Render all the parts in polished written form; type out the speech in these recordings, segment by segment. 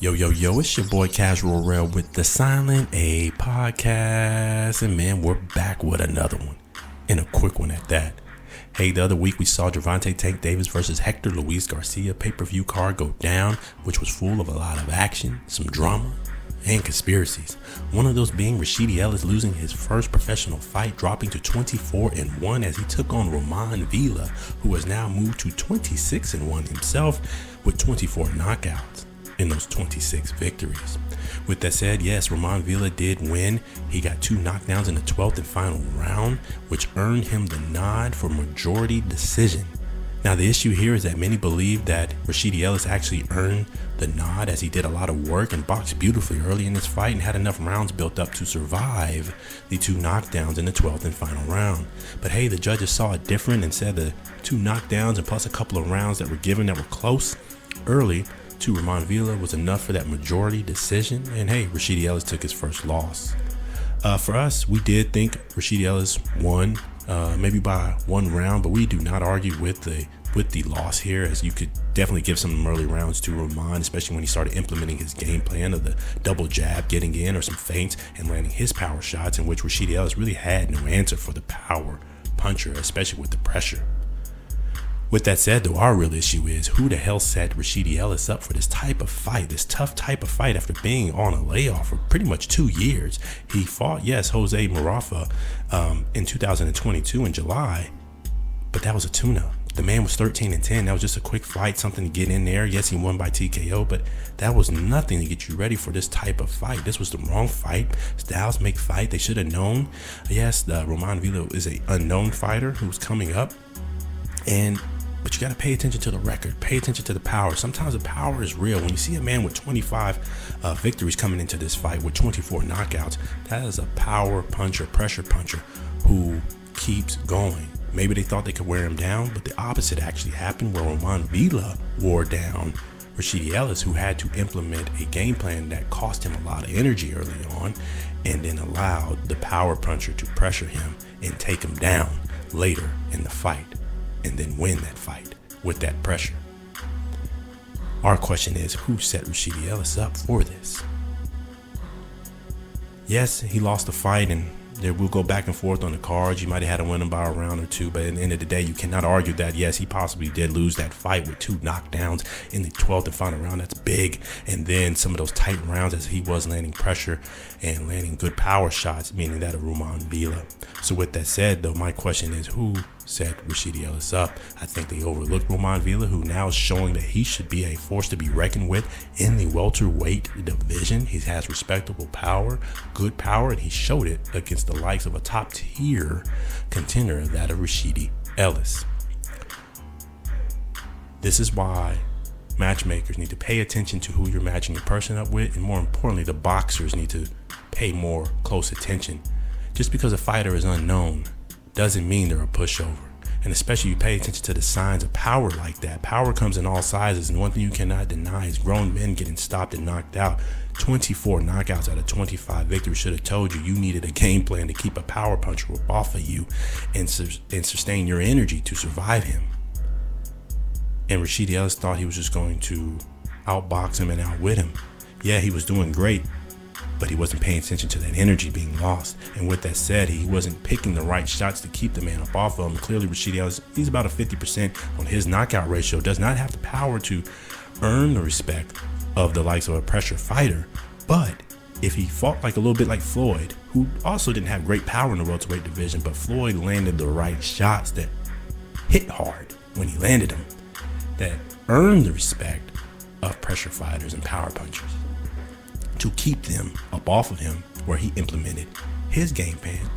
Yo, yo, yo, it's your boy Casual Rail with the Silent A podcast. And man, we're back with another one. And a quick one at that. Hey, the other week we saw Gervonta Tank Davis versus Hector Luis Garcia pay-per-view card go down, which was full of a lot of action, some drama, and conspiracies. One of those being Rashidi Ellis losing his first professional fight, dropping to 24-1 as he took on Roiman Villa, who has now moved to 26-1 himself with 24 knockouts in those 26 victories. With that said, yes, Roiman Villa did win. He got 2 knockdowns in the 12th and final round, which earned him the nod for majority decision. Now, the issue here is that many believe that Rashidi Ellis actually earned the nod as he did a lot of work and boxed beautifully early in this fight and had enough rounds built up to survive the 2 knockdowns in the 12th and final round. But hey, the judges saw it different and said the 2 knockdowns and plus a couple of rounds that were given that were close early to Roiman Villa was enough for that majority decision. And hey, Rashidi Ellis took his first loss. For us, we did think Rashidi Ellis won, maybe by 1 round, but we do not argue with the loss here, as you could definitely give some early rounds to Roiman, especially when he started implementing his game plan of the double jab, getting in, or some feints and landing his power shots, in which Rashidi Ellis really had no answer for the power puncher, especially with the pressure. With that said, though, our real issue is who the hell set Rashidi Ellis up for this type of fight, this tough type of fight after being on a layoff for pretty much 2 years. He fought, yes, Jose Marafa in 2022 in July, but that was a tune-up. The man was 13-10. That was just a quick fight, something to get in there. Yes, he won by TKO, but that was nothing to get you ready for this type of fight. This was the wrong fight. Styles make fight. They should have known. Yes, Roiman Villa is an unknown fighter who's coming up, but you got to pay attention to the record, pay attention to the power. Sometimes the power is real. When you see a man with 25 victories coming into this fight with 24 knockouts, that is a power puncher, pressure puncher who keeps going. Maybe they thought they could wear him down, but the opposite actually happened, where Roiman Villa wore down Rashidi Ellis, who had to implement a game plan that cost him a lot of energy early on, and then allowed the power puncher to pressure him and take him down later in the fight, and then win that fight with that pressure. Our question is, who set Rashidi Ellis up for this? Yes, he lost the fight, and there will go back and forth on the cards. You might have had to win him by a round or 2, but at the end of the day, you cannot argue that, yes, he possibly did lose that fight with 2 knockdowns in the 12th and final round. That's big. And then some of those tight rounds as he was landing pressure and landing good power shots, meaning that of Roiman Villa. So with that said, though, my question is, who set Rashidi Ellis up? I think they overlooked Roiman Villa, who now is showing that he should be a force to be reckoned with in the welterweight division. He has respectable power, good power, and he showed it against the likes of a top tier contender, that of Rashidi Ellis. This is why matchmakers need to pay attention to who you're matching your person up with, and more importantly, the boxers need to pay more close attention. Just because a fighter is unknown doesn't mean they're a pushover. And especially you pay attention to the signs of power like that. Power comes in all sizes, and one thing you cannot deny is grown men getting stopped and knocked out. 24 knockouts out of 25 victories should have told you needed a game plan to keep a power puncher off of you and sustain your energy to survive him. And Rashidi Ellis thought he was just going to outbox him and outwit him. Yeah, he was doing great, but he wasn't paying attention to that energy being lost. And with that said, he wasn't picking the right shots to keep the man up off of him. Clearly, Rashidi Ellis, he's about a 50% on his knockout ratio, does not have the power to earn the respect of the likes of a pressure fighter. But if he fought like a little bit like Floyd, who also didn't have great power in the welterweight division, but Floyd landed the right shots that hit hard when he landed them, that earned the respect of pressure fighters and power punchers, to keep them up off of him, where he implemented his game plan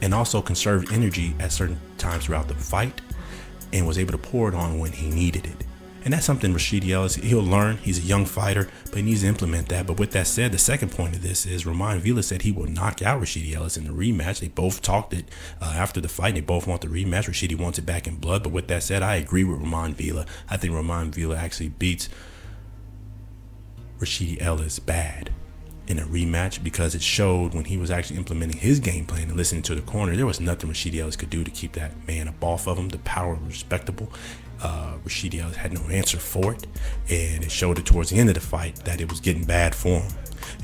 and also conserved energy at certain times throughout the fight and was able to pour it on when he needed it. And that's something Rashidi Ellis, he'll learn. He's a young fighter, but he needs to implement that. But with that said, the second point of this is Roiman Villa said he will knock out Rashidi Ellis in the rematch. They both talked it after the fight. They both want the rematch. Rashidi wants it back in blood. But with that said, I agree with Roiman Villa. I think Roiman Villa actually beats Rashidi Ellis bad. in a rematch, because it showed when he was actually implementing his game plan and listening to the corner, there was nothing Rashidi Ellis could do to keep that man up off of him. The power was respectable. Rashidi Ellis had no answer for it, and it showed it towards the end of the fight that it was getting bad for him.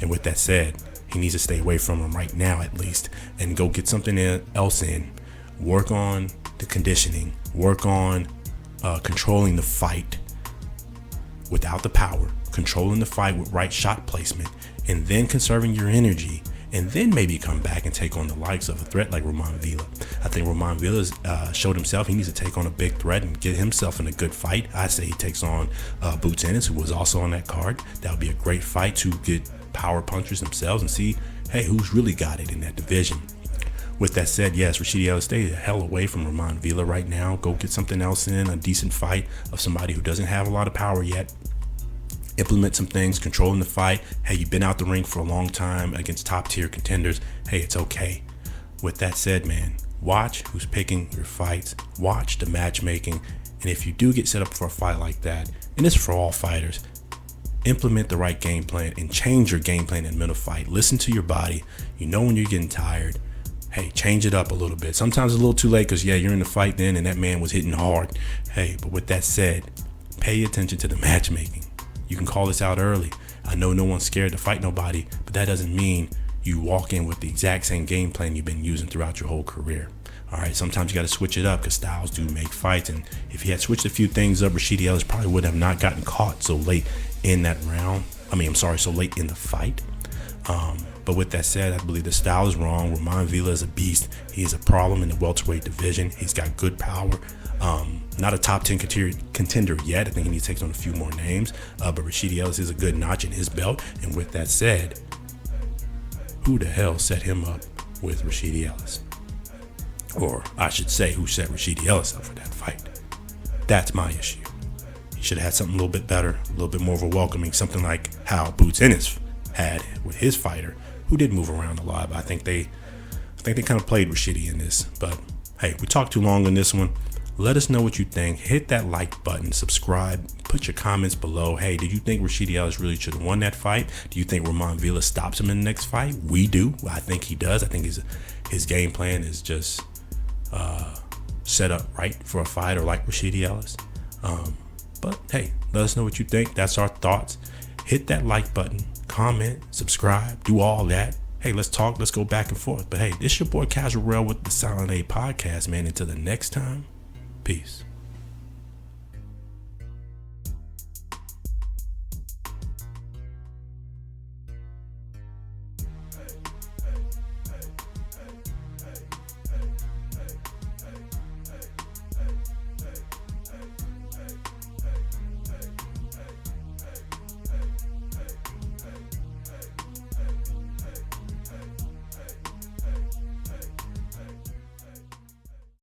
And with that said, he needs to stay away from him right now, at least, and go get something else in. Work on the conditioning. Work on controlling the fight without the power. Controlling the fight with right shot placement, and then conserving your energy, and then maybe come back and take on the likes of a threat like Roiman Villa. I think Roiman Villa showed himself he needs to take on a big threat and get himself in a good fight. I say he takes on Boots Ennis, who was also on that card. That would be a great fight to get power punchers themselves and see, hey, who's really got it in that division. With that said, yes, Rashidi Ellis, stay the hell away from Roiman Villa right now. Go get something else in, a decent fight of somebody who doesn't have a lot of power yet. Implement some things, controlling the fight. Hey, you've been out the ring for a long time against top tier contenders. Hey, it's okay. With that said, man, watch who's picking your fights. Watch the matchmaking. And if you do get set up for a fight like that, and it's for all fighters, implement the right game plan and change your game plan in the middle of fight. Listen to your body. You know when you're getting tired. Hey, change it up a little bit. Sometimes it's a little too late because, yeah, you're in the fight then and that man was hitting hard. Hey, but with that said, pay attention to the matchmaking. You can call this out early. I know no one's scared to fight nobody, but that doesn't mean you walk in with the exact same game plan you've been using throughout your whole career. All right, sometimes you got to switch it up because styles do make fights. And if he had switched a few things up, Rashidi Ellis probably would have not gotten caught so late in that round. So late in the fight. But with that said, I believe the style is wrong. Roiman Villa is a beast. He is a problem in the welterweight division. He's got good power. Not a top 10 contender yet. I think he needs to take on a few more names. But Rashidi Ellis is a good notch in his belt. And with that said, who the hell set him up with Rashidi Ellis? Or I should say, who set Rashidi Ellis up for that fight? That's my issue. He should have had something a little bit better, a little bit more of a welcoming, something like how Boots Ennis had with his fighter, who did move around a lot. But I think they kind of played Rashidi in this. But hey, we talked too long on this one. Let us know what you think. Hit that like button, subscribe, put your comments below. Hey, did you think Rashidi Ellis really should have won that fight? Do you think Roiman Villa stops him in the next fight? We do. I think he does. I think his game plan is just set up right for a fighter like Rashidi Ellis. But hey, let us know what you think. That's our thoughts. Hit that like button, comment, subscribe, do all that. Hey, let's talk. Let's go back and forth. But hey, this your boy Casual Rail with the Silent A podcast, man. Until the next time, peace.